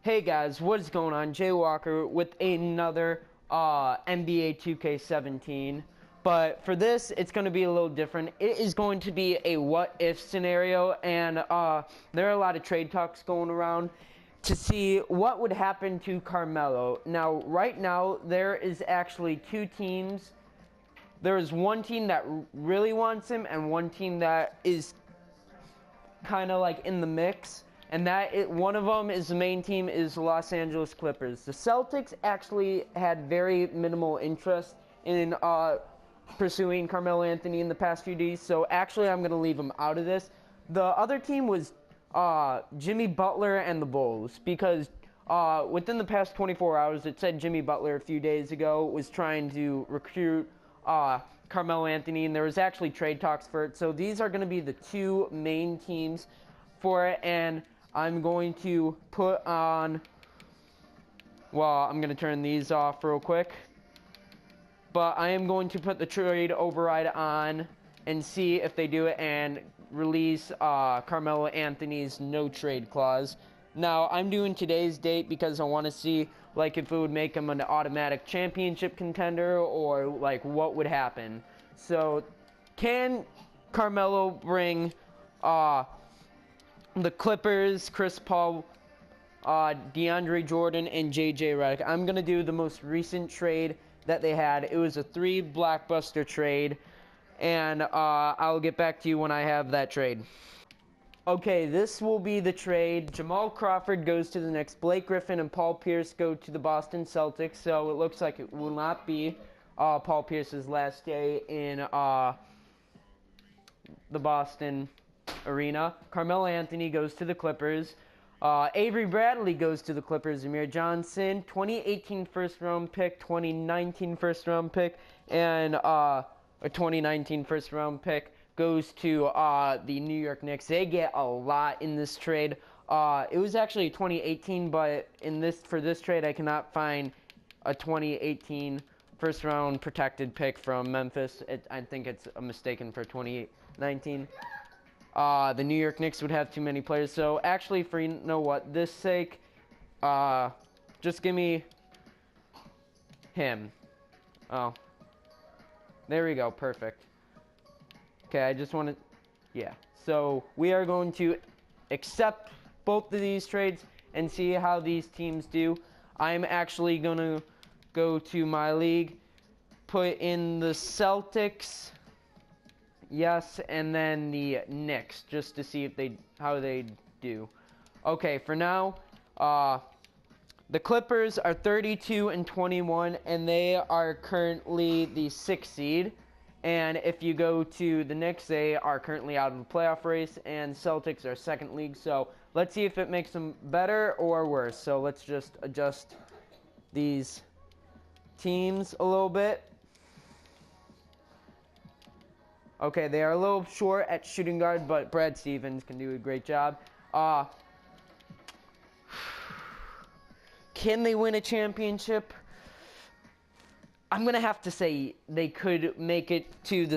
Hey guys, what is going on? Jay Walker with another NBA 2K17. But for this, it's going to be a little different. It is going to be a what-if scenario, and there are a lot of trade talks going around to see what would happen to Carmelo. Now, right now, there is actually two teams. There is one team that really wants him, and one team that is kind of like in the mix. And one of them is the main team is the Los Angeles Clippers. The Celtics actually had very minimal interest in pursuing Carmelo Anthony in the past few days, so actually I'm going to leave him out of this. The other team was Jimmy Butler and the Bulls, because within the past 24 hours, it said Jimmy Butler a few days ago was trying to recruit Carmelo Anthony, and there was actually trade talks for it. So these are going to be the two main teams for it, and I'm going to put on, well, I'm going to turn these off real quick, but I am going to put the trade override on and see if they do it and release Carmelo Anthony's no trade clause. Now, I'm doing today's date because I want to see, like, if it would make him an automatic championship contender or, like, what would happen. So, can Carmelo bring the Clippers, Chris Paul, DeAndre Jordan, and JJ Redick? I'm going to do the most recent trade that they had. It was a 3 blockbuster trade, and I'll get back to you when I have that trade. Okay, this will be the trade. Jamal Crawford goes to the Knicks. Blake Griffin and Paul Pierce go to the Boston Celtics, so it looks like it will not be Paul Pierce's last day in the Boston arena. Carmelo Anthony goes to the Clippers. Avery Bradley goes to the Clippers. Amir Johnson, 2018 first-round pick, 2019 first-round pick, and a 2019 first-round pick goes to the New York Knicks. They get a lot in this trade. It was actually 2018, but for this trade, I cannot find a 2018 first-round protected pick from Memphis. I think it's a mistaken for 2019. The New York Knicks would have too many players. So actually, for you know what, this sake, just give me him. Oh, there we go. Perfect. Okay, I just want to, yeah. So we are going to accept both of these trades and see how these teams do. I'm actually going to go to my league, put in the Celtics, yes, and then the Knicks, just to see if how they do. Okay, for now, the Clippers are 32-21, and they are currently the 6th seed. And if you go to the Knicks, they are currently out of the playoff race, and Celtics are second league. So let's see if it makes them better or worse. So let's just adjust these teams a little bit. Okay, they are a little short at shooting guard, but Brad Stevens can do a great job. Can they win a championship? I'm going to have to say they could make it to the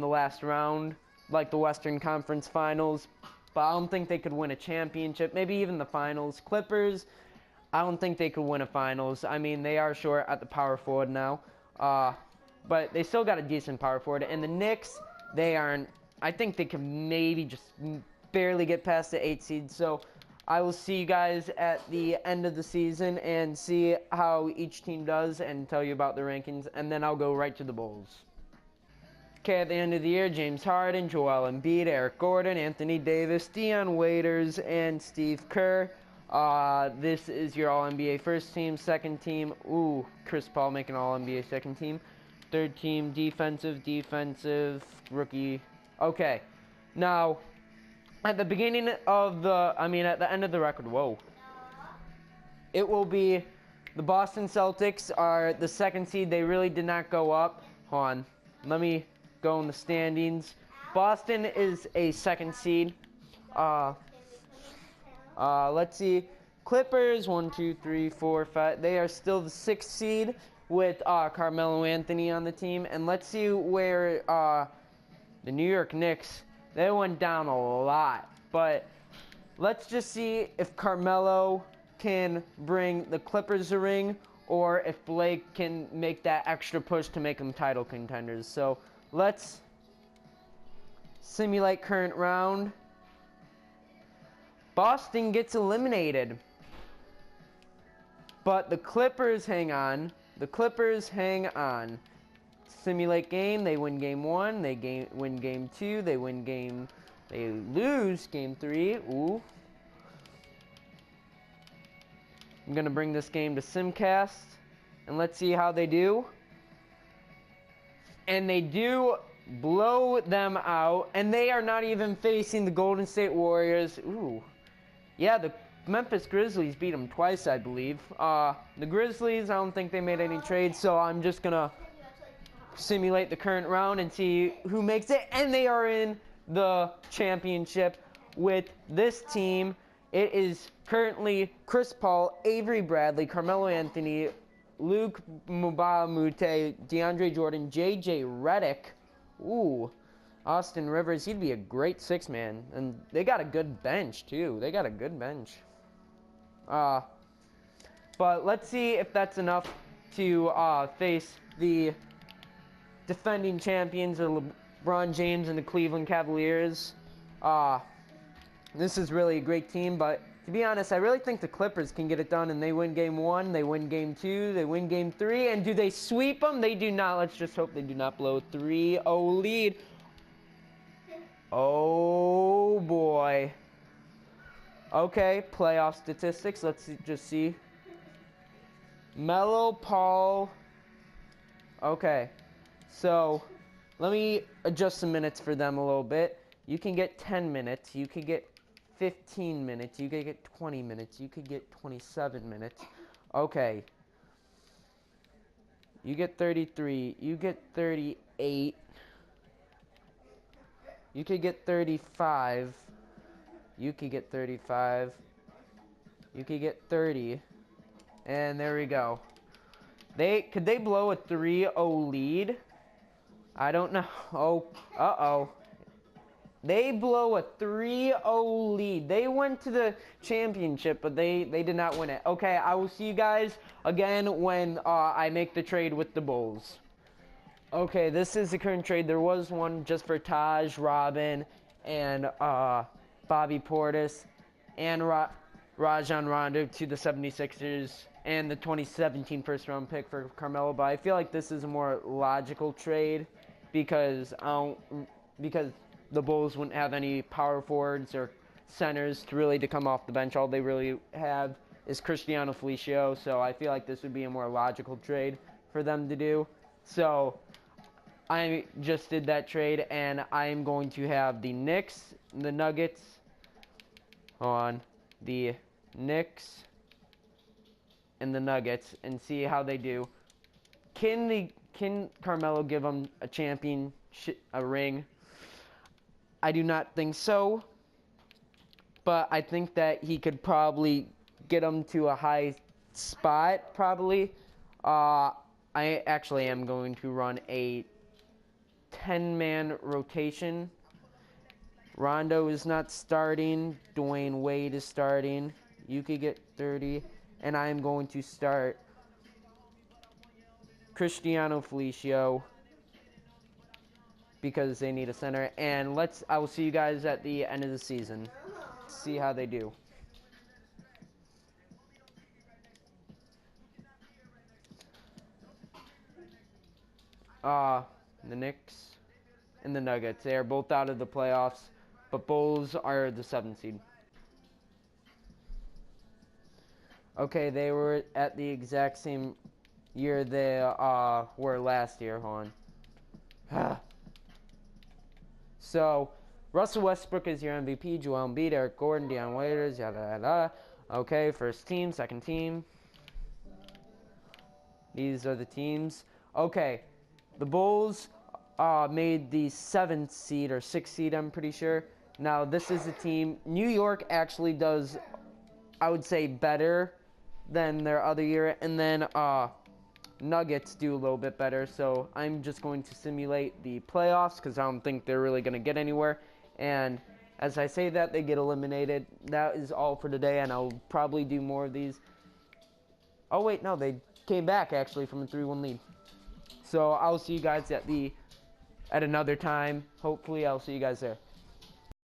last round, like the Western Conference Finals, but I don't think they could win a championship, maybe even the finals. Clippers, I don't think they could win a finals. I mean, they are short at the power forward now, but they still got a decent power forward. And the Knicks, I think they can maybe just barely get past the 8th seed. So I will see you guys at the end of the season and see how each team does and tell you about the rankings, and then I'll go right to the Bulls. Okay, at the end of the year, James Harden, Joel Embiid, Eric Gordon, Anthony Davis, Dion Waiters, and Steve Kerr. This is your All-NBA first team. Second team, Chris Paul making All-NBA second team. Third team, defensive, rookie. Okay, now, at the beginning of at the end of the record, it will be the Boston Celtics are the 2nd seed. They really did not go up. Hold on. Let me go in the standings. Boston is a 2nd seed. Let's see. Clippers, 1, 2, 3, 4, 5. They are still the 6th seed with Carmelo Anthony on the team. And let's see where the New York Knicks, they went down a lot. But let's just see if Carmelo can bring the Clippers a ring, or if Blake can make that extra push to make them title contenders. So let's simulate current round. Boston gets eliminated, but the Clippers hang on. The Clippers hang on. Simulate game. They win game 1. They win game 2. They lose game 3. Ooh. I'm gonna bring this game to Simcast, and let's see how they do. And they do blow them out, and they are not even facing the Golden State Warriors. Ooh. Yeah, the Memphis Grizzlies beat them twice, I believe. The Grizzlies, I don't think they made any trades, so I'm just gonna simulate the current round and see who makes it. And they are in the championship with this team. It is currently Chris Paul, Avery Bradley, Carmelo Anthony, Luke Mbamute, DeAndre Jordan, JJ Redick. Ooh, Austin Rivers. He'd be a great 6-man. And they got a good bench, too. They got a good bench. But let's see if that's enough to face the defending champions of LeBron James and the Cleveland Cavaliers. This is really a great team, but to be honest, I really think the Clippers can get it done, and they win game 1, they win game 2, they win game 3, and do they sweep them? They do not. Let's just hope they do not blow a 3-0 lead. Oh, boy. Okay, playoff statistics. Let's just see. Melo, Paul. Okay, so let me adjust the minutes for them a little bit. You can get 10 minutes. You can get 15 minutes. You could get 20 minutes. You could get 27 minutes. Okay. You get 33. You get 38. You could get 35. You could get 35. You could get 30. And there we go. Could they blow a 3-0 lead? I don't know. Oh, uh-oh. They blow a 3-0 lead. They went to the championship, but they did not win it. Okay, I will see you guys again when I make the trade with the Bulls. Okay, this is the current trade. There was one just for Taj, Robin, and Bobby Portis, and Rajon Rondo to the 76ers, and the 2017 first-round pick for Carmelo. But I feel like this is a more logical trade because the Bulls wouldn't have any power forwards or centers to come off the bench. All they really have is Cristiano Felicio, so I feel like this would be a more logical trade for them to do. So I just did that trade, and I am going to have the Knicks, the Nuggets, the Knicks and the Nuggets, and see how they do. Can Carmelo give them a ring? I do not think so, but I think that he could probably get them to a high spot, probably. I actually am going to run a 10-man rotation. Rondo is not starting. Dwayne Wade is starting. You could get 30, and I am going to start Cristiano Felicio, because they need a center. And I will see you guys at the end of the season. See how they do. The Knicks and the Nuggets, they are both out of the playoffs, but Bulls are the 7th seed. Okay, they were at the exact same year they were last year. Hold on. So, Russell Westbrook is your MVP, Joel Embiid, Eric Gordon, Deion Waiters, yada yada. Okay, first team, second team. These are the teams. Okay, the Bulls made the 7th seed or 6th seed, I'm pretty sure. Now, this is the team. New York actually does, I would say, better than their other year. And then Nuggets do a little bit better, so I'm just going to simulate the playoffs because I don't think they're really going to get anywhere. And As I say that, they get eliminated. That is all for today, and I'll probably do more of these. Oh, wait, no, they came back, actually, from a 3-1 lead. So I'll see you guys at another time. Hopefully, I'll see you guys there.